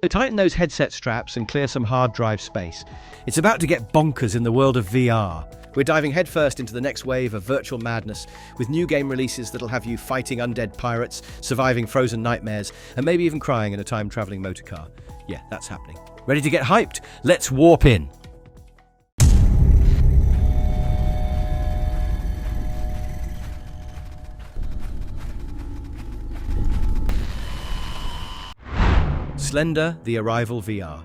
So tighten those headset straps and clear some hard drive space. It's about to get bonkers in the world of VR. We're diving headfirst into the next wave of virtual madness with new game releases that'll have you fighting undead pirates, surviving frozen nightmares, and maybe even crying in a time-traveling motorcar. Yeah, that's happening. Ready to get hyped? Let's warp in. Slender, The Arrival VR.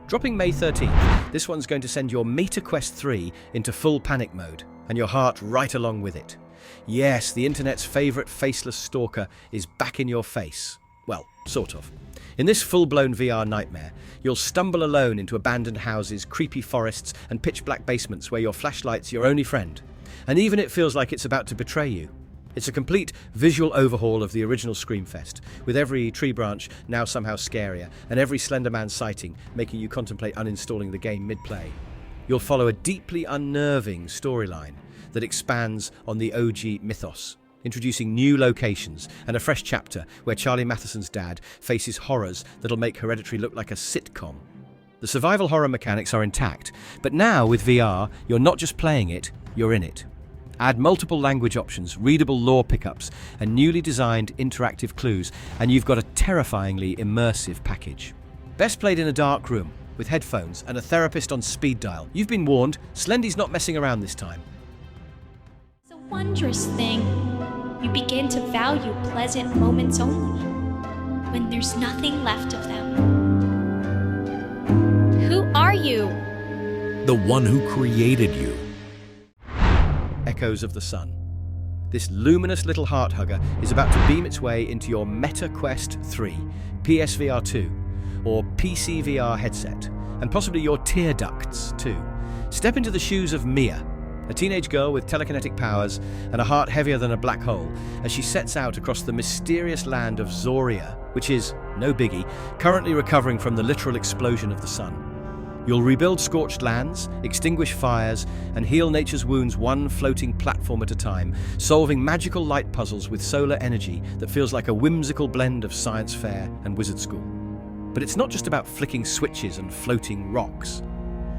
Dropping May 13th, this one's going to send your Meta Quest 3 into full panic mode, and your heart right along with it. Yes, the internet's favourite faceless stalker is back in your face. Well, sort of. In this full-blown VR nightmare, you'll stumble alone into abandoned houses, creepy forests, and pitch-black basements where your flashlight's your only friend. And even it feels like it's about to betray you. It's a complete visual overhaul of the original Screamfest, with every tree branch now somehow scarier, and every Slender Man sighting making you contemplate uninstalling the game mid-play. You'll follow a deeply unnerving storyline that expands on the OG mythos, introducing new locations and a fresh chapter where Charlie Matheson's dad faces horrors that'll make Hereditary look like a sitcom. The survival horror mechanics are intact, but now with VR, you're not just playing it, you're in it. Add multiple language options, readable lore pickups, and newly designed interactive clues, and you've got a terrifyingly immersive package. Best played in a dark room, with headphones and a therapist on speed dial. You've been warned, Slendy's not messing around this time. It's a wondrous thing. You begin to value pleasant moments only, when there's nothing left of them. Who are you? The one who created you. Echoes of the Sun. This luminous little heart hugger is about to beam its way into your Meta Quest 3, PSVR 2, or PCVR headset, and possibly your tear ducts too. Step into the shoes of Mia, a teenage girl with telekinetic powers and a heart heavier than a black hole, as she sets out across the mysterious land of Zoria, which is, no biggie, currently recovering from the literal explosion of the sun. You'll rebuild scorched lands, extinguish fires, and heal nature's wounds one floating platform at a time, solving magical light puzzles with solar energy that feels like a whimsical blend of science fair and wizard school. But it's not just about flicking switches and floating rocks.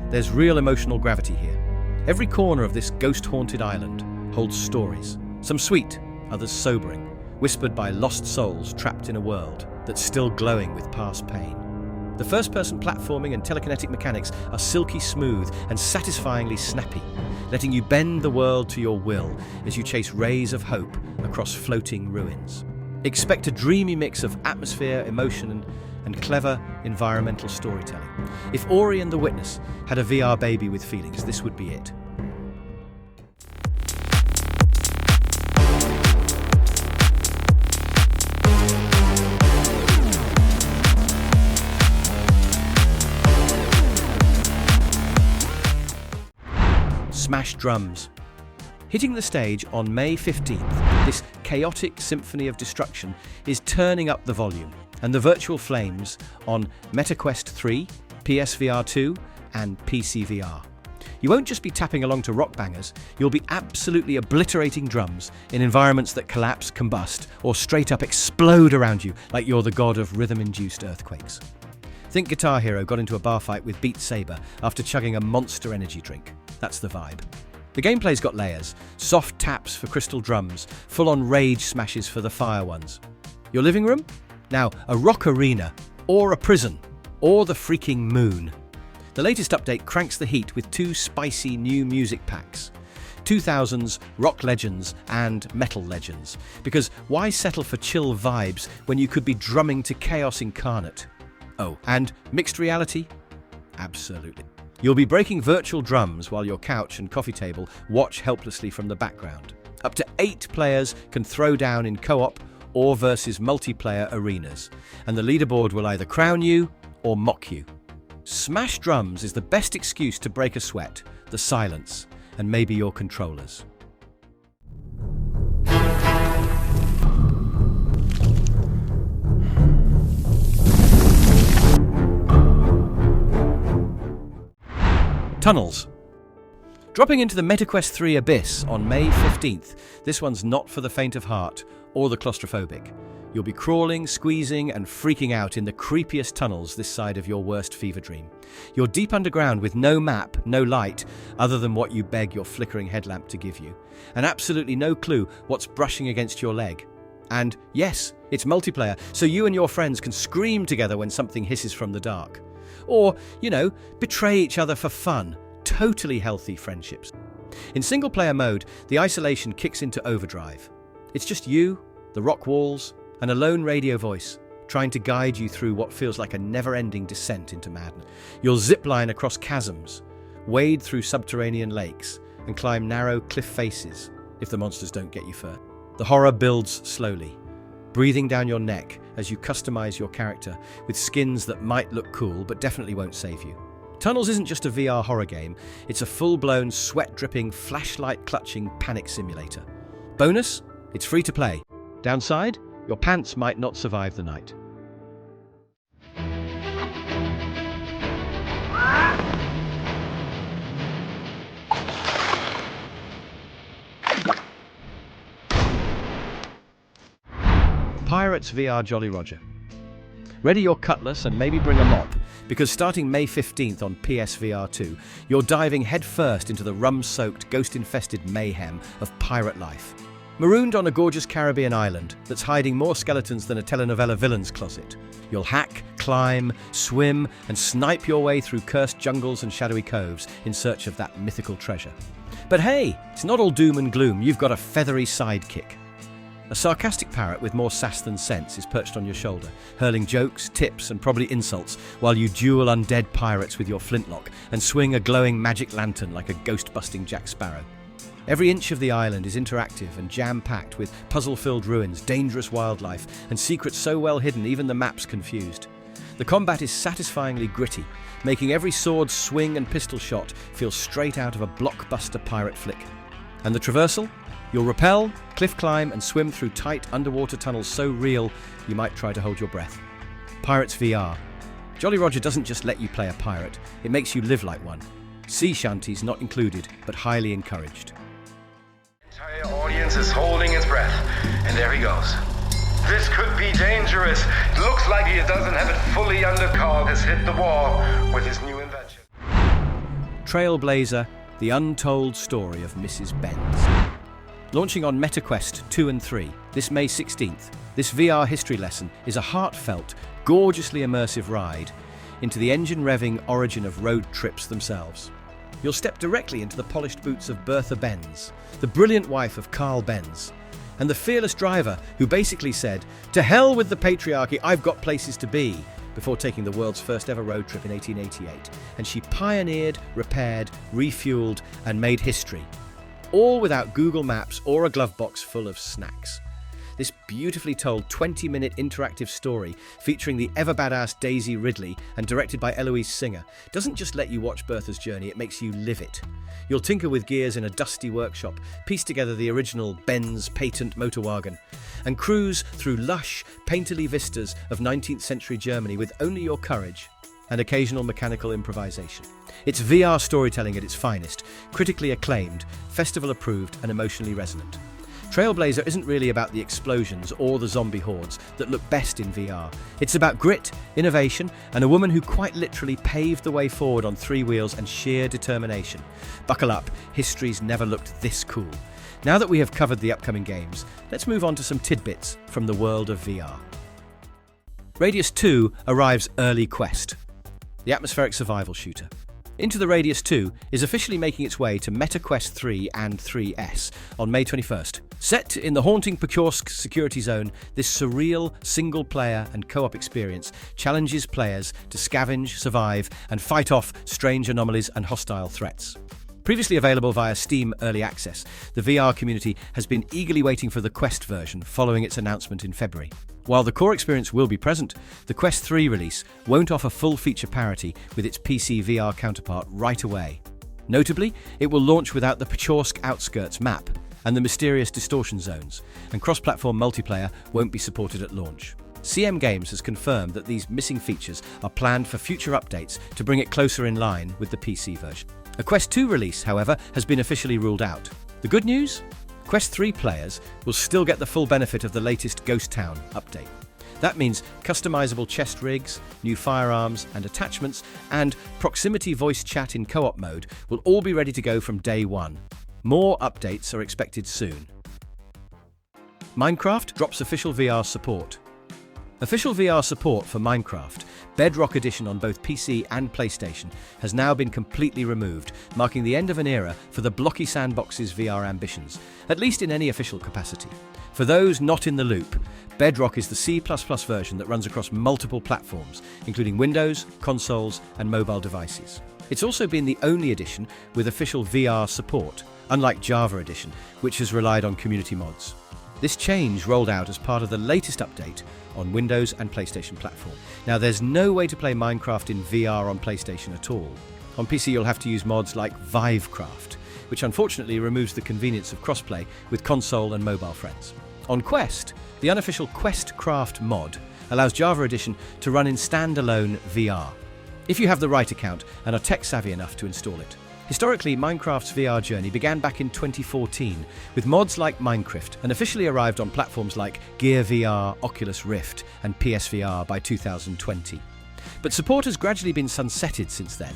There's real emotional gravity here. Every corner of this ghost-haunted island holds stories, some sweet, others sobering, whispered by lost souls trapped in a world that's still glowing with past pain. The first-person platforming and telekinetic mechanics are silky smooth and satisfyingly snappy, letting you bend the world to your will as you chase rays of hope across floating ruins. Expect a dreamy mix of atmosphere, emotion, and clever environmental storytelling. If Ori and the Witness had a VR baby with feelings, this would be it. Smash drums. Hitting the stage on May 15th, this chaotic symphony of destruction is turning up the volume, and the virtual flames on Meta Quest 3, PSVR 2, and PCVR. You won't just be tapping along to rock bangers, you'll be absolutely obliterating drums in environments that collapse, combust, or straight up explode around you like you're the god of rhythm-induced earthquakes. Think Guitar Hero got into a bar fight with Beat Saber after chugging a monster energy drink. That's the vibe. The gameplay's got layers, soft taps for crystal drums, full-on rage smashes for the fire ones. Your living room? Now, a rock arena, or a prison, or the freaking moon. The latest update cranks the heat with 2 spicy new music packs. 2000s rock legends and metal legends. Because why settle for chill vibes when you could be drumming to chaos incarnate? Oh, and mixed reality? Absolutely. You'll be breaking virtual drums while your couch and coffee table watch helplessly from the background. Up to 8 players can throw down in co-op or versus multiplayer arenas, and the leaderboard will either crown you or mock you. Smash drums is the best excuse to break a sweat, the silence, and maybe your controllers. Tunnels. Dropping into the Meta Quest 3 Abyss on May 15th, this one's not for the faint of heart or the claustrophobic. You'll be crawling, squeezing, and freaking out in the creepiest tunnels this side of your worst fever dream. You're deep underground with no map, no light, other than what you beg your flickering headlamp to give you, and absolutely no clue what's brushing against your leg. And yes, it's multiplayer, so you and your friends can scream together when something hisses from the dark. Or, betray each other for fun. Totally healthy friendships. In single-player mode, the isolation kicks into overdrive. It's just you, the rock walls, and a lone radio voice trying to guide you through what feels like a never-ending descent into madness. You'll zipline across chasms, wade through subterranean lakes, and climb narrow cliff faces if the monsters don't get you first. The horror builds slowly, breathing down your neck as you customize your character with skins that might look cool but definitely won't save you. Tunnels isn't just a VR horror game, it's a full-blown, sweat-dripping, flashlight-clutching panic simulator. Bonus, it's free to play. Downside, your pants might not survive the night. Pirates VR Jolly Roger. Ready your cutlass and maybe bring a mop, because starting May 15th on PSVR 2, you're diving headfirst into the rum-soaked, ghost-infested mayhem of pirate life. Marooned on a gorgeous Caribbean island that's hiding more skeletons than a telenovela villain's closet, you'll hack, climb, swim, and snipe your way through cursed jungles and shadowy coves in search of that mythical treasure. But hey, it's not all doom and gloom. You've got a feathery sidekick. A sarcastic parrot with more sass than sense is perched on your shoulder, hurling jokes, tips, and probably insults while you duel undead pirates with your flintlock and swing a glowing magic lantern like a ghost-busting Jack Sparrow. Every inch of the island is interactive and jam-packed with puzzle-filled ruins, dangerous wildlife, and secrets so well hidden even the map's confused. The combat is satisfyingly gritty, making every sword swing and pistol shot feel straight out of a blockbuster pirate flick. And the traversal? You'll rappel, cliff climb, and swim through tight underwater tunnels so real you might try to hold your breath. Pirates VR. Jolly Roger doesn't just let you play a pirate, it makes you live like one. Sea shanties not included, but highly encouraged. The entire audience is holding its breath, and there he goes. This could be dangerous. It looks like he doesn't have it fully under cog, has hit the wall with his new invention. Trailblazer, the untold story of Mrs. Benz. Launching on MetaQuest 2 and 3, this May 16th, this VR history lesson is a heartfelt, gorgeously immersive ride into the engine-revving origin of road trips themselves. You'll step directly into the polished boots of Bertha Benz, the brilliant wife of Carl Benz, and the fearless driver who basically said, "To hell with the patriarchy, I've got places to be," before taking the world's first ever road trip in 1888. And she pioneered, repaired, refueled, and made history. All without Google Maps or a glove box full of snacks. This beautifully told 20-minute interactive story featuring the ever-badass Daisy Ridley and directed by Eloise Singer doesn't just let you watch Bertha's journey, it makes you live it. You'll tinker with gears in a dusty workshop, piece together the original Benz patent motor wagon, and cruise through lush, painterly vistas of 19th century Germany with only your courage and occasional mechanical improvisation. It's VR storytelling at its finest, critically acclaimed, festival approved, and emotionally resonant. Trailblazer isn't really about the explosions or the zombie hordes that look best in VR. It's about grit, innovation, and a woman who quite literally paved the way forward on 3 wheels and sheer determination. Buckle up, history's never looked this cool. Now that we have covered the upcoming games, let's move on to some tidbits from the world of VR. Radius 2 arrives early quest, the atmospheric survival shooter. Into the Radius 2 is officially making its way to MetaQuest 3 and 3S on May 21st. Set in the haunting Pechorsk security zone, this surreal single-player and co-op experience challenges players to scavenge, survive, and fight off strange anomalies and hostile threats. Previously available via Steam Early Access, the VR community has been eagerly waiting for the Quest version following its announcement in February. While the core experience will be present, the Quest 3 release won't offer full feature parity with its PCVR counterpart right away. Notably, it will launch without the Pechorsk outskirts map and the mysterious distortion zones, and cross-platform multiplayer won't be supported at launch. CM Games has confirmed that these missing features are planned for future updates to bring it closer in line with the PC version. A Quest 2 release, however, has been officially ruled out. The good news? Quest 3 players will still get the full benefit of the latest Ghost Town update. That means customizable chest rigs, new firearms and attachments, and proximity voice chat in co-op mode will all be ready to go from day one. More updates are expected soon. Minecraft drops official VR support. Official VR support for Minecraft, Bedrock Edition on both PC and PlayStation, has now been completely removed, marking the end of an era for the blocky sandbox's VR ambitions, at least in any official capacity. For those not in the loop, Bedrock is the C++ version that runs across multiple platforms, including Windows, consoles, and mobile devices. It's also been the only edition with official VR support, unlike Java Edition, which has relied on community mods. This change rolled out as part of the latest update on Windows and PlayStation platform. Now, there's no way to play Minecraft in VR on PlayStation at all. On PC, you'll have to use mods like Vivecraft, which unfortunately removes the convenience of crossplay with console and mobile friends. On Quest, the unofficial QuestCraft mod allows Java Edition to run in standalone VR, if you have the right account and are tech-savvy enough to install it. Historically, Minecraft's VR journey began back in 2014 with mods like Minecraft and officially arrived on platforms like Gear VR, Oculus Rift and PSVR by 2020. But support has gradually been sunsetted since then.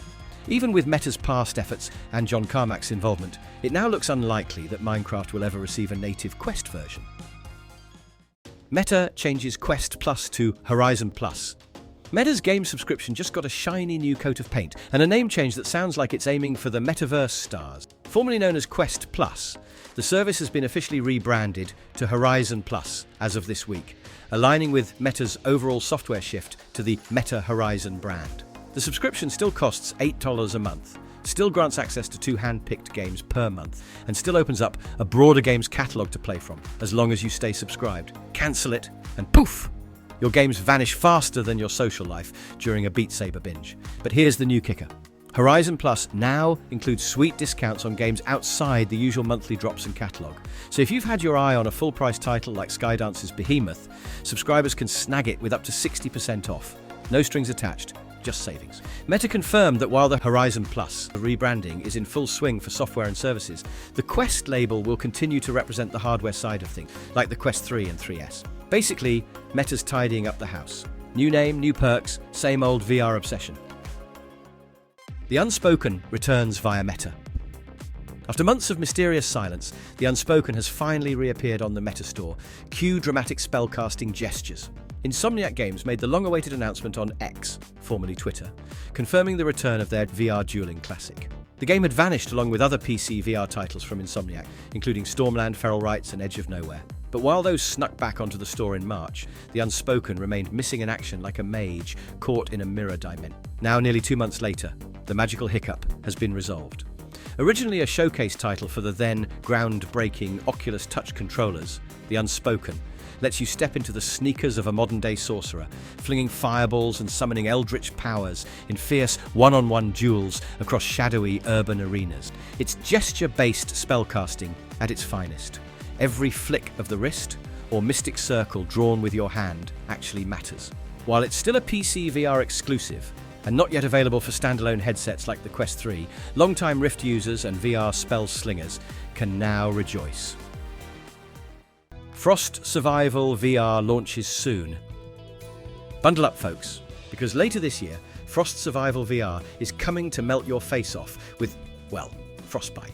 Even with Meta's past efforts and John Carmack's involvement, it now looks unlikely that Minecraft will ever receive a native Quest version. Meta changes Quest Plus to Horizon Plus. Meta's game subscription just got a shiny new coat of paint and a name change that sounds like it's aiming for the metaverse stars. Formerly known as Quest Plus, the service has been officially rebranded to Horizon Plus as of this week, aligning with Meta's overall software shift to the Meta Horizon brand. The subscription still costs $8 a month, still grants access to 2 hand-picked games per month, and still opens up a broader games catalogue to play from, as long as you stay subscribed. Cancel it, and poof! Your games vanish faster than your social life during a Beat Saber binge. But here's the new kicker. Horizon Plus now includes sweet discounts on games outside the usual monthly drops and catalogue. So if you've had your eye on a full-price title like Skydance's Behemoth, subscribers can snag it with up to 60% off. No strings attached, just savings. Meta confirmed that while the Horizon Plus rebranding is in full swing for software and services, the Quest label will continue to represent the hardware side of things, like the Quest 3 and 3S. Basically, Meta's tidying up the house. New name, new perks, same old VR obsession. The Unspoken returns via Meta. After months of mysterious silence, the Unspoken has finally reappeared on the Meta Store. Cue dramatic spellcasting gestures. Insomniac Games made the long-awaited announcement on X, formerly Twitter, confirming the return of their VR dueling classic. The game had vanished along with other PC VR titles from Insomniac, including Stormland, Feral Rights and Edge of Nowhere. But while those snuck back onto the store in March, the Unspoken remained missing in action like a mage caught in a mirror dimension. Now, nearly 2 months later, the magical hiccup has been resolved. Originally a showcase title for the then groundbreaking Oculus Touch controllers, the Unspoken lets you step into the sneakers of a modern-day sorcerer, flinging fireballs and summoning eldritch powers in fierce one-on-one duels across shadowy urban arenas. It's gesture-based spellcasting at its finest. Every flick of the wrist or mystic circle drawn with your hand actually matters. While it's still a PC VR exclusive and not yet available for standalone headsets like the Quest 3, longtime Rift users and VR spell slingers can now rejoice. Frost Survival VR launches soon. Bundle up, folks, because later this year, Frost Survival VR is coming to melt your face off with, well, frostbite.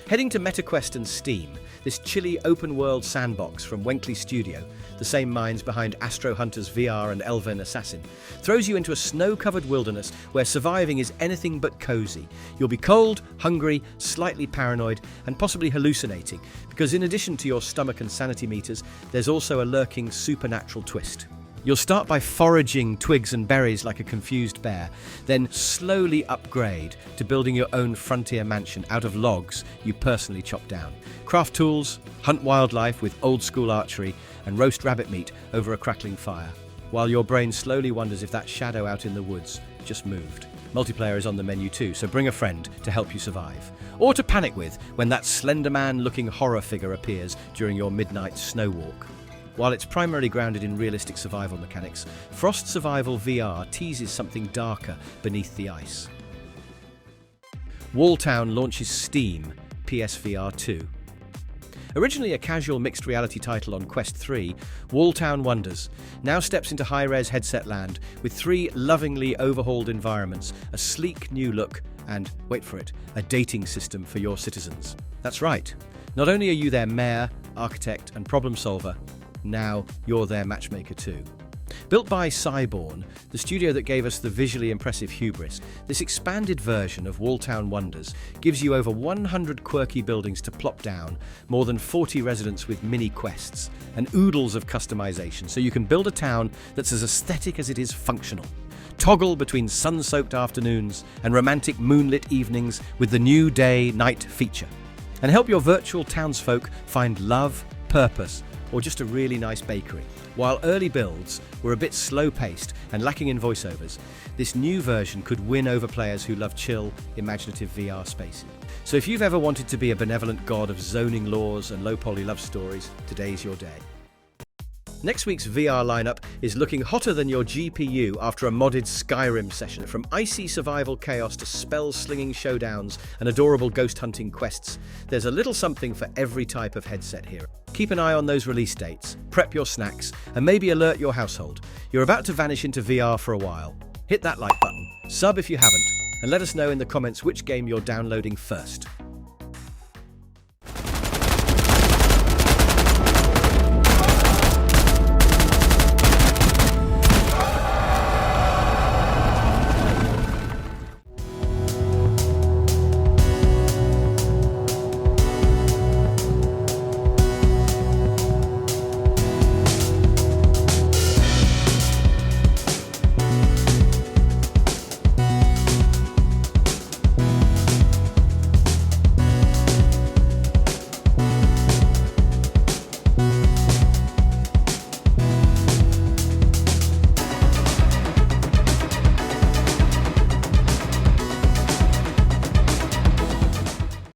Heading to MetaQuest and Steam, this chilly open-world sandbox from Wenkley Studio, the same minds behind Astro Hunters VR and Elven Assassin, throws you into a snow-covered wilderness where surviving is anything but cozy. You'll be cold, hungry, slightly paranoid, and possibly hallucinating, because in addition to your stomach and sanity meters, there's also a lurking supernatural twist. You'll start by foraging twigs and berries like a confused bear, then slowly upgrade to building your own frontier mansion out of logs you personally chop down. Craft tools, hunt wildlife with old-school archery, and roast rabbit meat over a crackling fire, while your brain slowly wonders if that shadow out in the woods just moved. Multiplayer is on the menu too, so bring a friend to help you survive. Or to panic with when that Slender Man-looking horror figure appears during your midnight snow walk. While it's primarily grounded in realistic survival mechanics, Frost Survival VR teases something darker beneath the ice. Walltown launches Steam PSVR 2. Originally a casual mixed reality title on Quest 3, Walltown Wonders now steps into high-res headset land with 3 lovingly overhauled environments, a sleek new look, and, wait for it, a dating system for your citizens. That's right. Not only are you their mayor, architect, and problem solver, now you're their matchmaker too. Built by Cyborn, the studio that gave us the visually impressive Hubris, this expanded version of Walltown Wonders gives you over 100 quirky buildings to plop down, more than 40 residents with mini quests, and oodles of customization, so you can build a town that's as aesthetic as it is functional. Toggle between sun-soaked afternoons and romantic moonlit evenings with the new day-night feature. And help your virtual townsfolk find love, purpose, or just a really nice bakery. While early builds were a bit slow-paced and lacking in voiceovers, this new version could win over players who love chill, imaginative VR spaces. So if you've ever wanted to be a benevolent god of zoning laws and low-poly love stories, today's your day. Next week's VR lineup is looking hotter than your GPU after a modded Skyrim session. From icy survival chaos to spell-slinging showdowns and adorable ghost-hunting quests, there's a little something for every type of headset here. Keep an eye on those release dates, prep your snacks, and maybe alert your household. You're about to vanish into VR for a while. Hit that like button, sub if you haven't, and let us know in the comments which game you're downloading first.